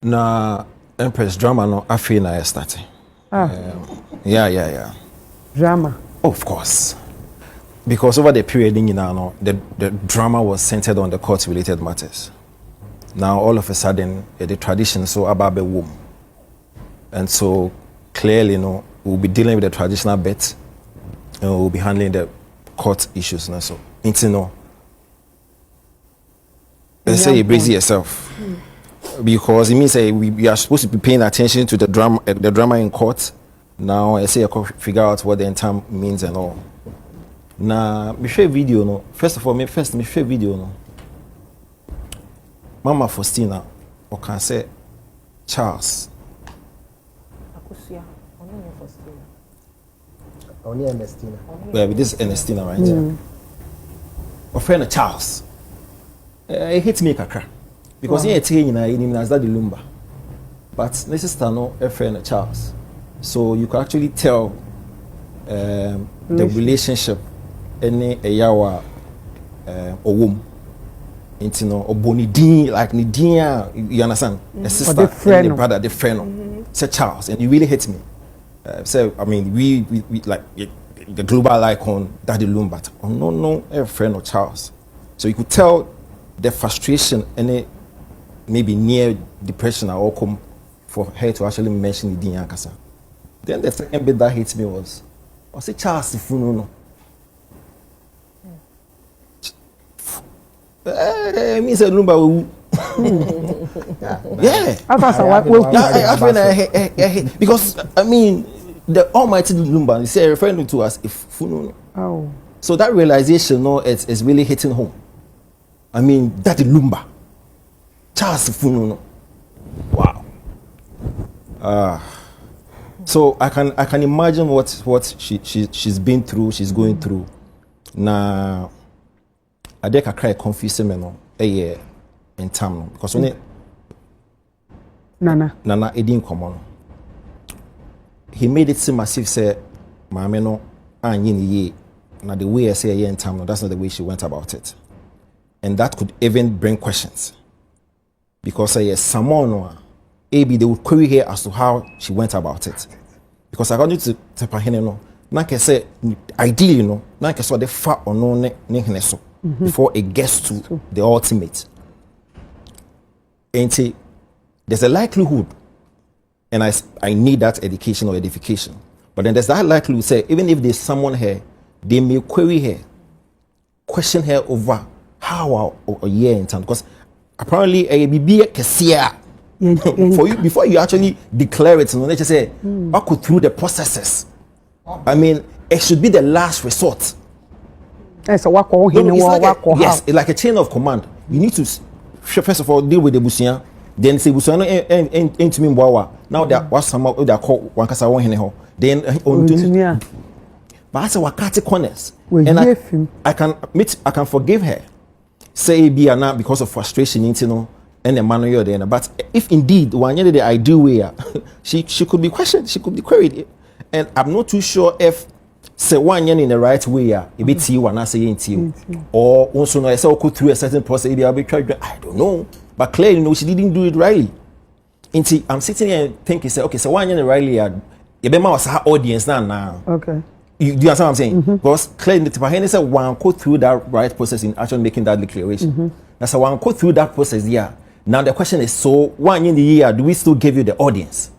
Na Empress drama no afi na starting. Yeah. Drama. Of course. Because over the period the drama was centered on the court related matters. Now all of a sudden the tradition so ababe womb. And so clearly we'll be dealing with the traditional bit and we'll be handling the court issues now. So let's say you brace yourself. Because it means we are supposed to be paying attention to the drama in court. Now I say I can figure out what the entire means and all. Now me share video no. First of all, me share video no. Mama Faustina, or can say Charles. Akusia, only Faustina. Only Ernestina. Well, this is Ernestina right there. Or friend Charles. It hits me kakra. Because he ain't as that the Lumba. But this is no a friend Charles. So you can actually tell the relationship any a yawa or womb. Into or bonidin like Nidia, you understand? A sister, and the brother, the friend. Say Charles, and you really hate me. So I mean we like the global icon Daddy Lumba. Oh no, a friend of Charles. So you could tell the frustration any maybe near depression or come for her to actually mention the Diankasa. Then the second bit that hits me was say Charles Funo. Me say Lumba. Yeah. Because I mean the Almighty Lumba is referring to us if Funo. Oh. So that realization is really hitting home. I mean that Lumba. Charles Funo. Wow. So I can imagine what she's been through, she's going through. Now I think I cry confusing me a year in time because when Nana it didn't come on. He made it seem as if say Mama no ye now the way I say a year in time, that's not the way she went about it. And that could even bring questions. Because someone maybe they would query her as to how she went about it. Because according to Pahene, na can say ideally na can say the far or no ne so before it gets to the ultimate. And there's a likelihood, and I need that education or edification. But then there's that likelihood say even if there's someone here, they may query her, question her over how a year in time. Because apparently a BB kesia for you before you actually declare it, let's just say I could through the processes. I mean, it should be the last resort. Yes, it's like a chain of command. You need to first of all deal with the busia, then say busia no into me mboa. Now that was some they call one kasa one hene then but as a wakati corners and I can forgive her. Say be now because of frustration, and the man you're there. But if indeed one year the ideal way, she could be questioned, she could be queried, and I'm not too sure if say 1 year in the right way, a bit you and I say into you, or also I say go through a certain process. I don't know, but clearly she didn't do it rightly. I'm sitting here and thinking, say okay, so 1 year rightly, you be was her audience now. Okay. You do you understand what I'm saying? Because clearly the Pahene said one go through that right process in actually making that declaration. That's why one go through that process. Yeah. Now the question is, so 1 year in the year, do we still give you the audience?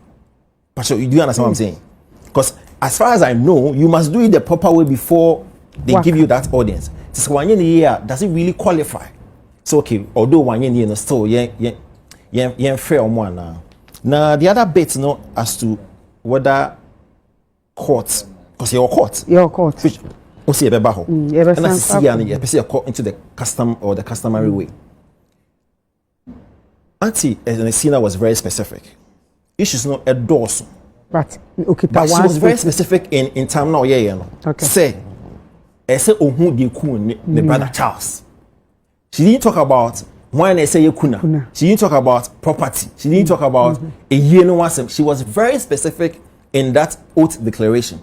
But so you do understand what I'm saying? Because as far as I know, you must do it the proper way before they give you that audience. So 1 year in the year, does it really qualify? So okay, although 1 year in the year, still yeah fair one now. Now the other bit as to whether courts. Because your court. Which also and I see into the custom or the customary way. Auntie Ernestina was very specific. Issues not a dorsal. Right. Okay. But she was very specific in time now. Okay. Say who the brother Charles. She didn't talk about when I say kuna. She didn't talk about property. She didn't talk about a year no one. She was very specific in that oath declaration.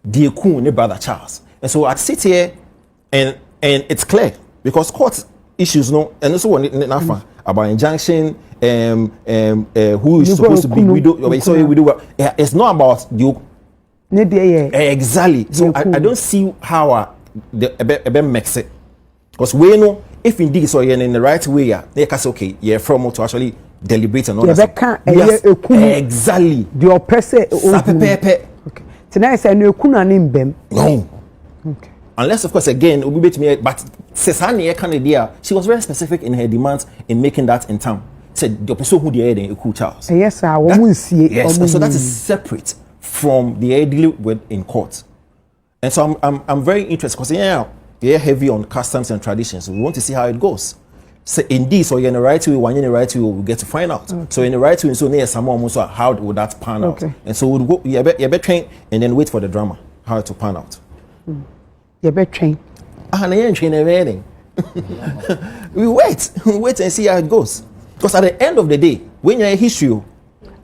Dear Kun, brother Charles. And so I sit here and it's clear because court issues no and also one nafa about injunction who is supposed to be widow so widow it's not about the exactly so I don't see how the makes it because we know if indeed so you're in the right way they can say okay yeah from to actually deliberate and all that exactly the oppressor okay tonight say no ekunu anim bem no okay unless of course again obi bet me but Cesania Canada she was very specific in her demands in making that in town said the person who the head in cool Charles yes sir woman see yes so that is separate from the deal with in court and so I'm very interested because they're heavy on customs and traditions we want to see how it goes so indeed so you're in the right way one in the right way we'll get to find out so in the right way so near someone also how would that pan out and so we'll go you better train and then wait for the drama how to pan out you better train and I ain't training anything we wait and see how it goes because at the end of the day when you're a history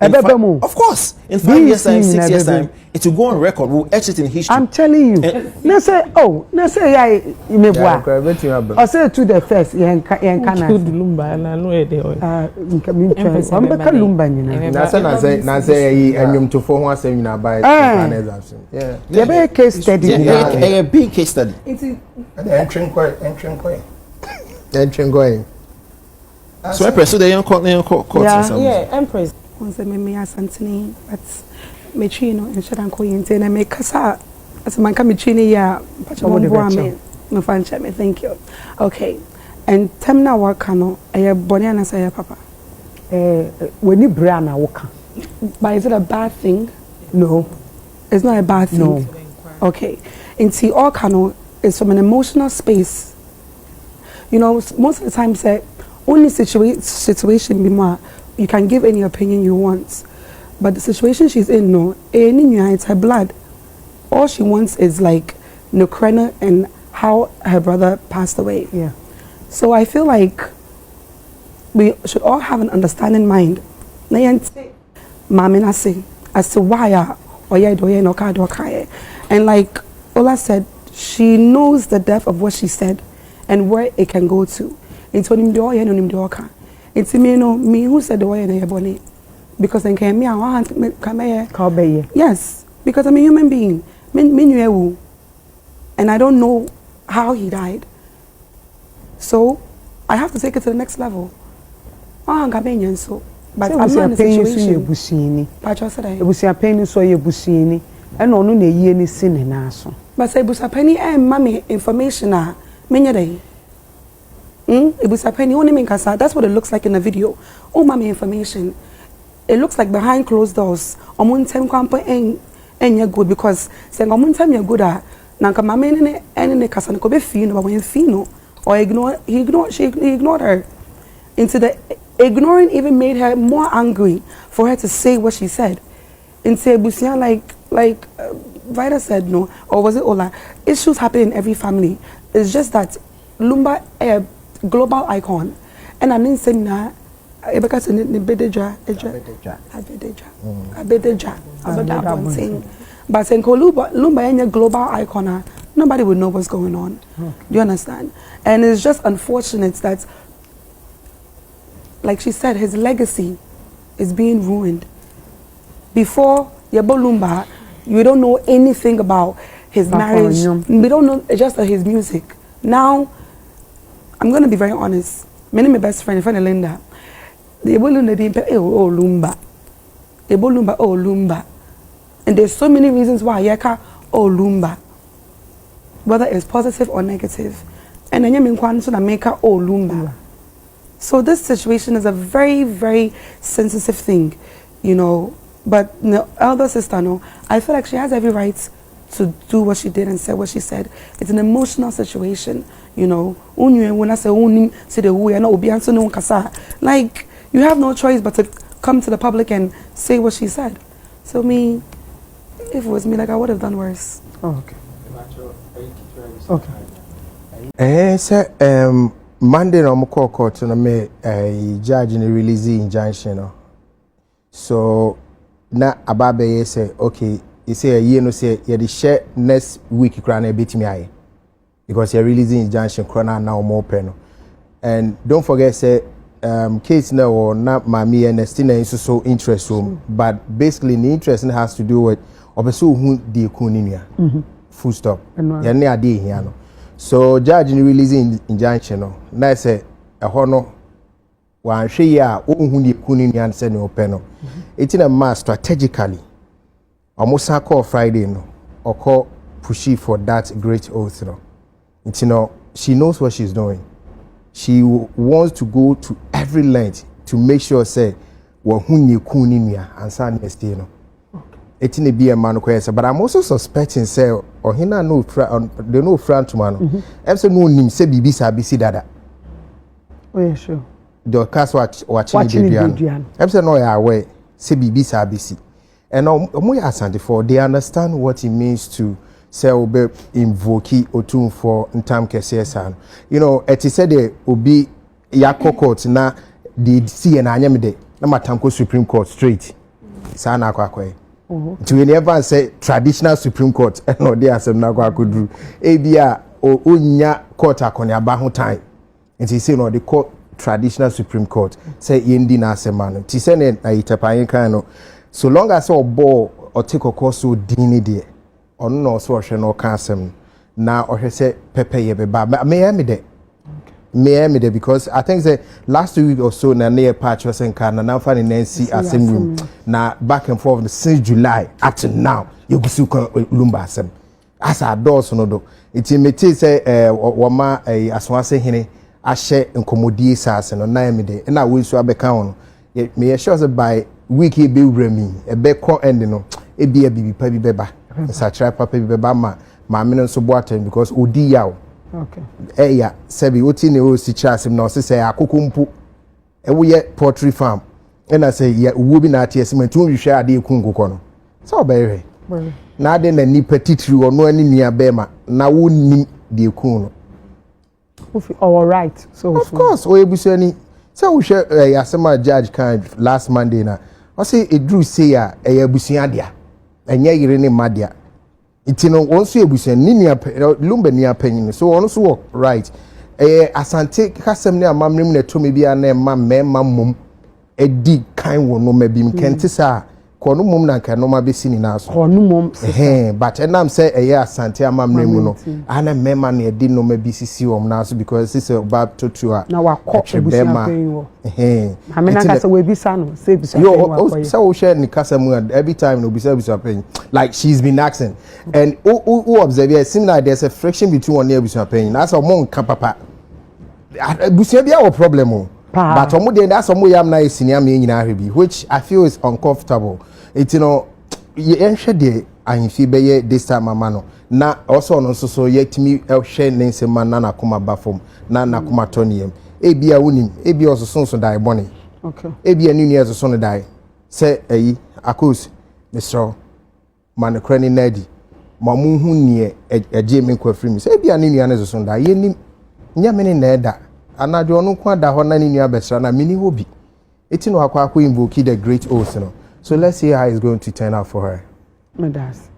of course in 5 years time 6 years time it will go on record we'll etch it in history I'm telling you na say yeah imebwa I say to the first yen kana to Lumba na no e dey I'm back Lumba nyina na say anyum to for ho asem nyina by organization yeah be case study a big case study entering going so I pursue the young court yeah empress once me asantini but me chino and should anko yente na me kasa as man ka me chini ya me fancha me thank you okay and temna waka no e boni na say papa when you bra na waka but is it a bad thing? No, it's not a bad thing. No. Okay, into all kano is from an emotional space. You know, most of the time say only situation be more you can give any opinion you want, but the situation she's in, no, it's her blood. All she wants is like Nukrena and how her brother passed away. Yeah. So I feel like we should all have an understanding mind. As to why and like Ola said, she knows the depth of what she said and where it can go to. It's me who said the way in bonnet because then came me yes, because I'm a human being. And I don't know how he died. So I have to take it to the next level. But I'm not in a situation. But say busapeni and mommy information that's what it looks like in the video. Oh, mommy information. It looks like behind closed doors. And you're good because saying you're good at Nanka mammy and Casan could be fino, but when fino or he ignored her. Into the ignoring even made her more angry for her to say what she said. Into Busian like Vida said no, or was it Ola? Issues happen in every family. It's just that Lumba a global icon, and I mean seminar. Because in the Bedeja, but in Lumba a global icon, nobody would know what's going on. Do you understand? And it's just unfortunate that, like she said, his legacy is being ruined. Before Yabo Lumba, you don't know anything about his marriage. We don't know just his music. Now, I'm going to be very honest. My best friend Linda. The Lumba. Lumba. And there's so many reasons why Yeka Lumba. Whether it's positive or negative. And then you make Lumba. So this situation is a very, very sensitive thing, you know. But the elder sister, no, I feel like she has every right to do what she did and say what she said. It's an emotional situation, you know. Like, you have no choice but to come to the public and say what she said. So me, if it was me, like, I would have done worse. Oh, okay. Okay. Monday no call court na me judge in release injunction. So na ababe say okay, he say you know say you the share next week kra na bit me aye. Because you releasing injunction kra na more pen. and don't forget say case now or not mami and still so interest but basically the interest has to do with obeso who the kuninia full stop ya ne ade hia no so judge ni releasing injunction no na say ehɔ no wan hwe ya ohun the kuninia say ne open no etina ma strategically almost call Friday no or call pushy for that great oath no you know she knows what she's doing. She wants to go to every length to make sure say wahunye kuninia and san stay no it ne be a man kwese but I'm also suspecting say or hina no they no front man em say no nim say bibi sa bi si dada oh yeah sure the cast watching the em say no ya aware say bibi sa bi si and omo ya asante for they understand what it means to say obe invoke otun for ntam kese san you know it is said the obi yakọ court na the see na anyam de na matanko Supreme Court straight sana akwa to we never say traditional Supreme Court no dey asem na akwa kodru e bia onya court akoniaba ho time and he say no the court traditional Supreme Court say yendi na asema no ti say na itapan kan no so long as obo or take a course so dini there on no so hwe no ka asem na ohwe se pepe ye beba me de because I think the last week or so na near patch was in Canada na fa na see asem room na back and forth since July up to now you go see Lumba asem as a doors no do it imeti say woma aswase hene ahye nkomodie sase no na me de na we so abeka on me sure say by week e be wrami e be ko end no e bia bibi pa bi beba sa try papa bi beba ma me no so boaten because odi yawo okay yeah sebi oti ne o si chasem na o se akokompu e wo ye poultry farm and I say yeah wo bi na ate asem tun hwehwe adeekunkoko no so obere na ade na ni petitri ono ani nia bema na wo ni de ekun no all right so of course o ebusani so wo hwe asema judge kan last Monday na o say edru say ya ebusuan dia enye yire ne madia itino wonso ebusuan ni nia Lumba nia panyin so ono so right asante kasem ne amamrem na tomi bia na ma mema mum edi kan wo no mabim kente sa kono mum na kan no ma besi ni na so kono mum but enam say asante amamrem no ana mema na edi no ma bisisi wom na so because this about totu a na wakọ ebusuan panyin wo amena kasa we bisa no say ebusuan yo so we share ni kasa mu every time no bisa ebusuan panyin like she's been asking and who observe it seem like there's a friction between one ebusuan panyin that's a mon ka papa ebusuan bia wo problem but omo dey that's omo yam na senior me nyina ahwebi which I feel is uncomfortable it you know yenhwe de ahimfi beye this time mama no na also no so yetimi hwe nensema na nakoma bafom na nakoma toniem ebia wonim ebia ososonso dai boni okay ebia ni yeso so no dai say ayi akos Mr. Manekrani Nadi mamu hu nie eje me kwafri mi say ebia ni nua ne so dai yenim nya me ne na eda anajo no kwa da ho na ni nua besra na mini hobi etino akwa invoke the great oath no so let's see how it's going to turn out for her. Me das.